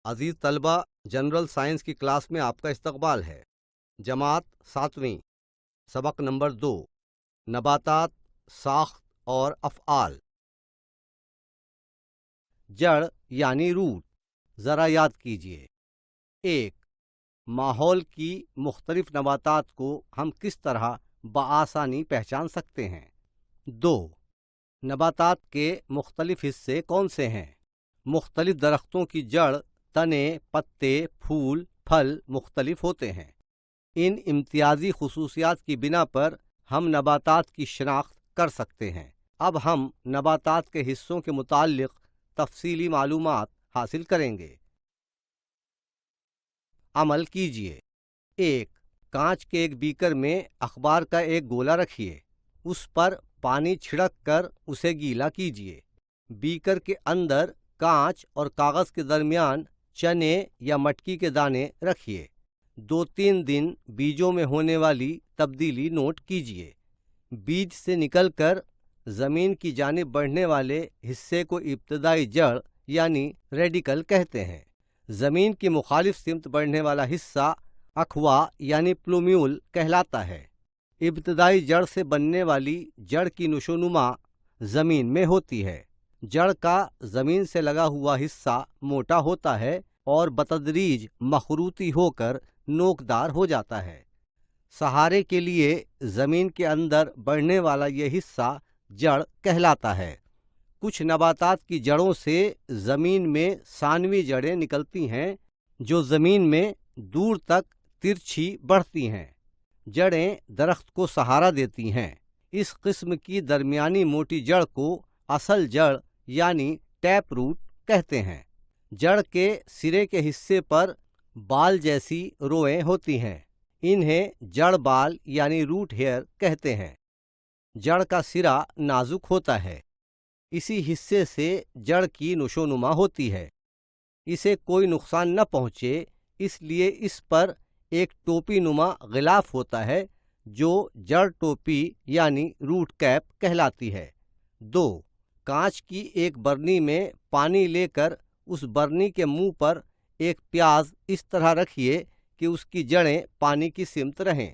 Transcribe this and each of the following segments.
عزیز طلبہ، general science کی class میں آپ کا استقبال ہے۔ جماعت 7ویں، سبق نمبر 2، نباتات، ساخت اور افعال۔ جڑ یعنی روٹ، ذرا یاد کیجئے۔ 1، ماحول کی مختلف نباتات کو ہم کس طرح بآسانی پہچان سکتے ہیں؟ 2، نباتات کے مختلف حصے کون سے ہیں؟ مختلف درختوں کی جڑ، تنے، پتے، پھول، پھل مختلف ہوتے ہیں۔ ان امتیازی خصوصیات کی بنا پر ہم نباتات کی شناخت کر سکتے ہیں۔ اب ہم نباتات کے حصوں کے متعلق تفصیلی معلومات حاصل کریں گے۔ عمل کیجیے۔ 1، کانچ کے ایک بیکر میں اخبار کا ایک گولا رکھیے۔ اس پر پانی چھڑک کر اسے گیلا کیجیے۔ بیکر کے اندر کانچ اور کاغذ کے درمیان چنے یا مٹکی کے دانے رکھیے۔ 2-3 دن بیجوں میں ہونے والی تبدیلی نوٹ کیجیے۔ بیج سے نکل کر زمین کی جانب بڑھنے والے حصے کو ابتدائی جڑ یعنی ریڈیکل کہتے ہیں۔ زمین کی مخالف سمت بڑھنے والا حصہ اخوا یعنی پلومیول کہلاتا ہے۔ ابتدائی جڑ سے بننے والی جڑ کی نشوونما زمین میں ہوتی ہے۔ جڑ کا زمین سے لگا ہوا حصہ موٹا ہوتا ہے اور بتدریج مخروطی ہو کر نوکدار ہو جاتا ہے۔ سہارے کے لیے زمین کے اندر بڑھنے والا یہ حصہ جڑ کہلاتا ہے۔ کچھ نباتات کی جڑوں سے زمین میں ثانوی جڑیں نکلتی ہیں جو زمین میں دور تک ترچھی بڑھتی ہیں۔ جڑیں درخت کو سہارا دیتی ہیں۔ اس قسم کی درمیانی موٹی جڑ کو اصل جڑ یعنی ٹیپ روٹ کہتے ہیں۔ جڑ کے سرے کے حصے پر بال جیسی روئیں ہوتی ہیں۔ انہیں جڑ بال یعنی روٹ ہیئر کہتے ہیں۔ جڑ کا سرا نازک ہوتا ہے۔ اسی حصے سے جڑ کی نشوونما ہوتی ہے۔ اسے کوئی نقصان نہ پہنچے اس لیے اس پر ایک ٹوپی نما غلاف ہوتا ہے جو جڑ ٹوپی یعنی روٹ کیپ کہلاتی ہے۔ 2، کانچ کی ایک برنی میں پانی لے کر اس برنی کے منہ پر ایک پیاز اس طرح رکھیے کہ اس کی جڑیں پانی کی سمت رہیں۔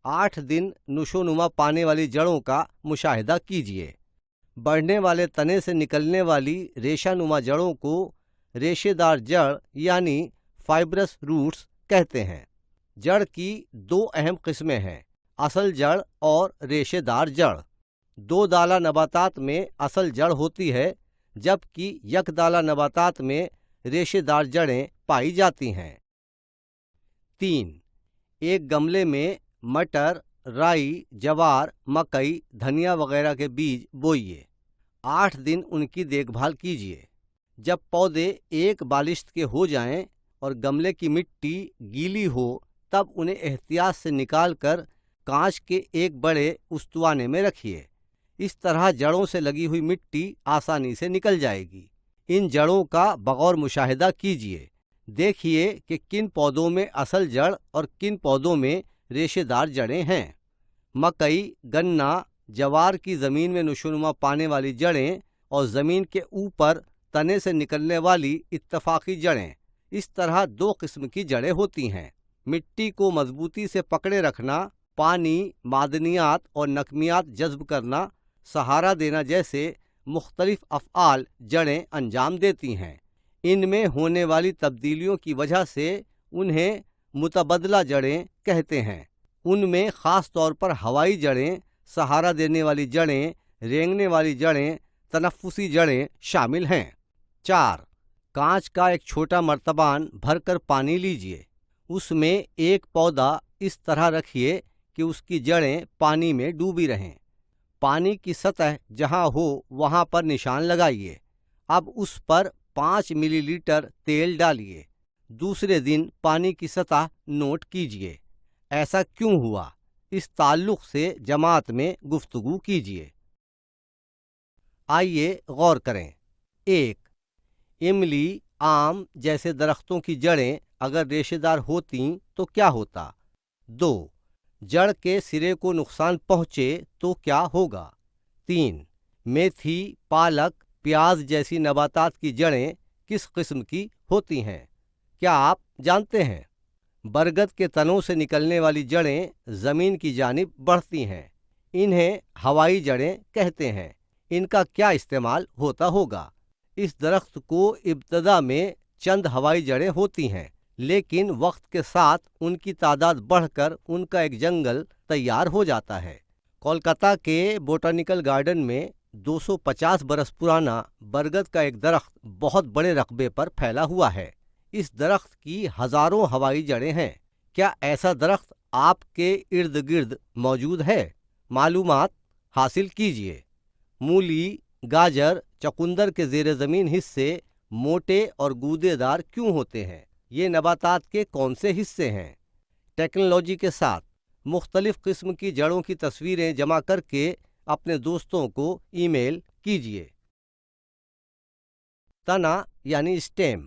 8 دن نشوونما پانے والی جڑوں کا مشاہدہ کیجیے۔ بڑھنے والے تنے سے نکلنے والی ریشہ نما جڑوں کو ریشے دار جڑ یعنی فائبرس روٹس کہتے ہیں۔ جڑ کی 2 اہم قسمیں ہیں، اصل جڑ اور ریشے دار جڑ۔ 2 دالہ نباتات میں اصل جڑ ہوتی ہے جبکہ یک دالہ نباتات میں ریشے دار جڑیں پائی جاتی ہیں۔ 3، ایک گملے میں مٹر، رائی، جوار، مکئی، دھنیا وغیرہ کے بیج بوئیے۔ 8 دن ان کی دیکھ بھال کیجیے۔ جب پودے ایک بالشت کے ہو جائیں اور گملے کی مٹی گیلی ہو تب انہیں احتیاط سے نکال کر کانچ کے ایک بڑے استوانے میں رکھیے۔ اس طرح جڑوں سے لگی ہوئی مٹی آسانی سے نکل جائے گی۔ ان جڑوں کا بغور مشاہدہ کیجیے۔ دیکھیے کہ کن پودوں میں اصل جڑ اور کن پودوں میں ریشے دار جڑیں ہیں۔ مکئی، گنا، جوار کی زمین میں نشوونما پانے والی جڑیں اور زمین کے اوپر تنے سے نکلنے والی اتفاقی جڑیں، اس طرح 2 قسم کی جڑیں ہوتی ہیں۔ مٹی کو مضبوطی سے پکڑے رکھنا، پانی، معدنیات اور نکمیات جذب کرنا، سہارا دینا جیسے مختلف افعال جڑیں انجام دیتی ہیں۔ ان میں ہونے والی تبدیلیوں کی وجہ سے انہیں متبادلہ جڑیں کہتے ہیں۔ ان میں خاص طور پر ہوائی جڑیں، سہارا دینے والی جڑیں، رینگنے والی جڑیں، تنفسی جڑیں شامل ہیں۔ 4، کانچ کا ایک چھوٹا مرتبان بھر کر پانی لیجیے۔ اس میں ایک پودا اس طرح رکھیے کہ اس کی جڑیں پانی میں ڈوبی رہیں۔ پانی کی سطح جہاں ہو وہاں پر نشان لگائیے۔ اب اس پر 5 ملی لیٹر تیل ڈالیے۔ دوسرے دن پانی کی سطح نوٹ کیجیے۔ ایسا کیوں ہوا؟ اس تعلق سے جماعت میں گفتگو کیجیے۔ آئیے غور کریں۔ 1، املی، آم جیسے درختوں کی جڑیں اگر ریشے دار ہوتیں تو کیا ہوتا؟ 2، جڑ کے سرے کو نقصان پہنچے تو کیا ہوگا؟ 3، میتھی، پالک، پیاز جیسی نباتات کی جڑیں کس قسم کی ہوتی ہیں؟ کیا آپ جانتے ہیں برگد کے تنوں سے نکلنے والی جڑیں زمین کی جانب بڑھتی ہیں؟ انہیں ہوائی جڑیں کہتے ہیں۔ ان کا کیا استعمال ہوتا ہوگا؟ اس درخت کو ابتدا میں چند ہوائی جڑیں ہوتی ہیں، لیکن وقت کے ساتھ ان کی تعداد بڑھ کر ان کا ایک جنگل تیار ہو جاتا ہے۔ کولکاتہ کے بوٹانیکل گارڈن میں 250 برس پرانا برگد کا ایک درخت بہت بڑے رقبے پر پھیلا ہوا ہے۔ اس درخت کی ہزاروں ہوائی جڑیں ہیں۔ کیا ایسا درخت آپ کے ارد گرد موجود ہے؟ معلومات حاصل کیجیے۔ مولی، گاجر، چقندر کے زیر زمین حصے موٹے اور گودے دار کیوں ہوتے ہیں؟ یہ نباتات کے کون سے حصے ہیں؟ ٹیکنالوجی کے ساتھ مختلف قسم کی جڑوں کی تصویریں جمع کر کے اپنے دوستوں کو ای میل کیجیے۔ تنا یعنی اسٹیم،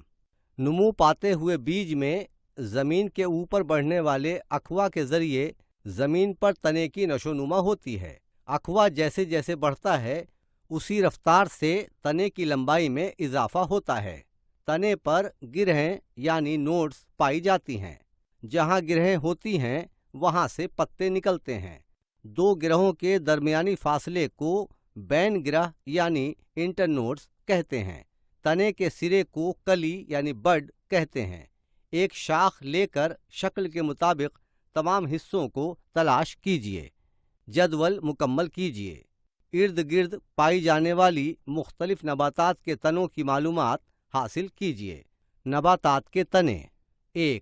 نمو پاتے ہوئے بیج میں زمین کے اوپر بڑھنے والے اخوا کے ذریعے زمین پر تنے کی نشو نما ہوتی ہے۔ اخوا جیسے جیسے بڑھتا ہے اسی رفتار سے تنے کی لمبائی میں اضافہ ہوتا ہے۔ تنے پر گرہیں یعنی نوڈز پائی جاتی ہیں۔ جہاں گرہیں ہوتی ہیں وہاں سے پتے نکلتے ہیں۔ دو گرہوں کے درمیانی فاصلے کو بین گرہ یعنی انٹرنوڈز کہتے ہیں۔ تنے کے سرے کو کلی یعنی بڈ کہتے ہیں۔ ایک شاخ لے کر شکل کے مطابق تمام حصوں کو تلاش کیجیے۔ جدول مکمل کیجیے۔ ارد گرد پائی جانے والی مختلف نباتات کے تنوں کی معلومات حاصل کیجیے۔ نباتات کے تنے: 1.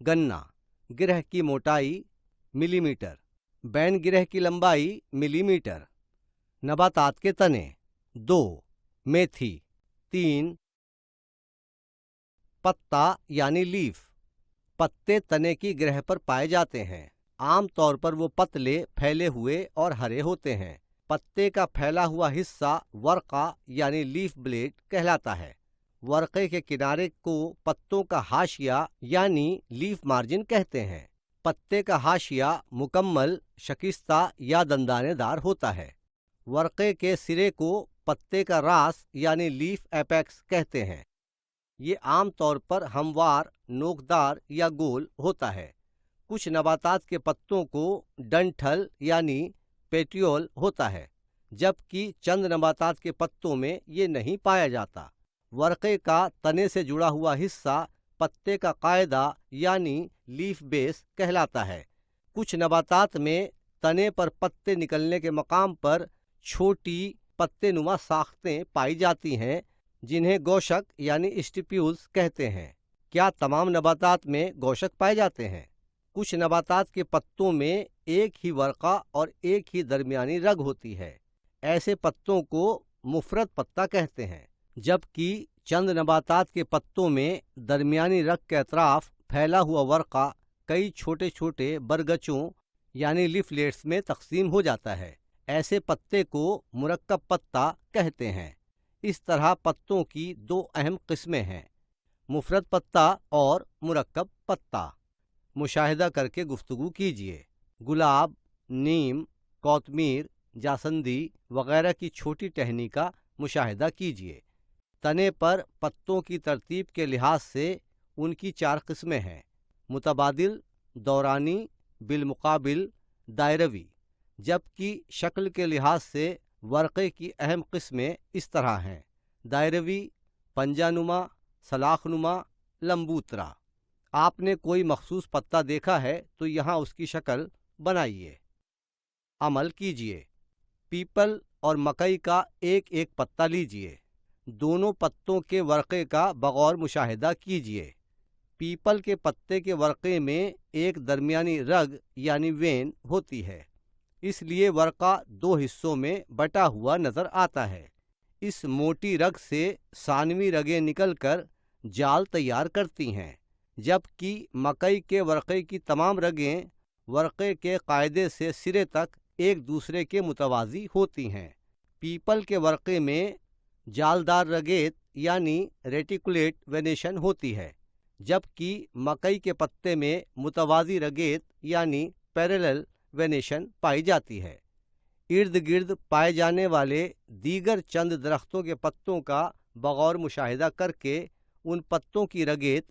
گنا، گرہ کی موٹائی ملی میٹر، بین گرہ کی لمبائی ملی میٹر۔ نباتات کے تنے: 2. میتھی، 3. پتا یعنی لیف، پتے تنے کی گرہ پر پائے جاتے ہیں۔ عام طور پر وہ پتلے، پھیلے ہوئے اور ہرے ہوتے ہیں۔ پتے کا پھیلا ہوا حصہ ورقہ یعنی لیف بلیڈ کہلاتا ہے۔ ورقے کے کنارے کو پتوں کا حاشیہ یعنی لیف مارجن کہتے ہیں۔ پتے کا حاشیہ مکمل شکستہ یا دندانے دار ہوتا ہے۔ ورقے کے سرے کو پتے کا راس یعنی لیف ایپیکس کہتے ہیں۔ یہ عام طور پر ہموار، نوکدار یا گول ہوتا ہے۔ کچھ نباتات کے پتوں کو ڈنٹھل یعنی پیٹیول ہوتا ہے، جبکہ چند نباتات کے پتوں میں یہ نہیں پایا جاتا۔ ورقے کا تنے سے جڑا ہوا حصہ پتے کا قاعدہ یعنی لیف بیس کہلاتا ہے۔ کچھ نباتات میں تنے پر پتے نکلنے کے مقام پر چھوٹی پتے نما ساختیں پائی جاتی ہیں جنہیں گوشک یعنی اسٹیپیولز کہتے ہیں۔ کیا تمام نباتات میں گوشک پائے جاتے ہیں؟ کچھ نباتات کے پتوں میں ایک ہی ورقہ اور ایک ہی درمیانی رگ ہوتی ہے۔ ایسے پتوں کو مفرد پتا کہتے ہیں، جبکہ چند نباتات کے پتوں میں درمیانی رگ کے اطراف پھیلا ہوا ورقہ کئی چھوٹے چھوٹے برگچوں یعنی لیفلیٹس میں تقسیم ہو جاتا ہے۔ ایسے پتے کو مرکب پتا کہتے ہیں۔ اس طرح پتوں کی دو اہم قسمیں ہیں، مفرد پتا اور مرکب پتا۔ مشاہدہ کر کے گفتگو کیجیے۔ گلاب، نیم، کوتمیر، جاسندی وغیرہ کی چھوٹی ٹہنی کا مشاہدہ کیجیے۔ تنے پر پتوں کی ترتیب کے لحاظ سے ان کی 4 قسمیں ہیں: متبادل، دورانی، بالمقابل، دائروی۔ جبکہ شکل کے لحاظ سے ورقے کی اہم قسمیں اس طرح ہیں: دائروی، پنجہ نما، سلاخ نما، لمبوترا۔ آپ نے کوئی مخصوص پتا دیکھا ہے تو یہاں اس کی شکل بنائیے۔ عمل کیجیے۔ پیپل اور مکئی کا ایک ایک پتا لیجیے۔ دونوں پتوں کے ورقے کا بغور مشاہدہ کیجیے۔ پیپل کے پتے کے ورقے میں ایک درمیانی رگ یعنی وین ہوتی ہے، اس لیے ورقہ 2 حصوں میں بٹا ہوا نظر آتا ہے۔ اس موٹی رگ سے ثانوی رگیں نکل کر جال تیار کرتی ہیں، جبکہ مکئی کے ورقے کی تمام رگیں ورقے کے قاعدے سے سرے تک ایک دوسرے کے متوازی ہوتی ہیں۔ پیپل کے ورقے میں جالدار رگیت یعنی ریٹیکولیٹ وینیشن ہوتی ہے، جبکہ مکئی کے پتے میں متوازی رگیت یعنی پیریلل وینیشن پائی جاتی ہے۔ ارد گرد پائے جانے والے دیگر چند درختوں کے پتوں کا بغور مشاہدہ کر کے ان پتوں کی رگیت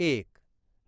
1,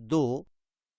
2,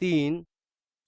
3,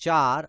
4,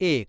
1,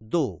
2,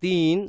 3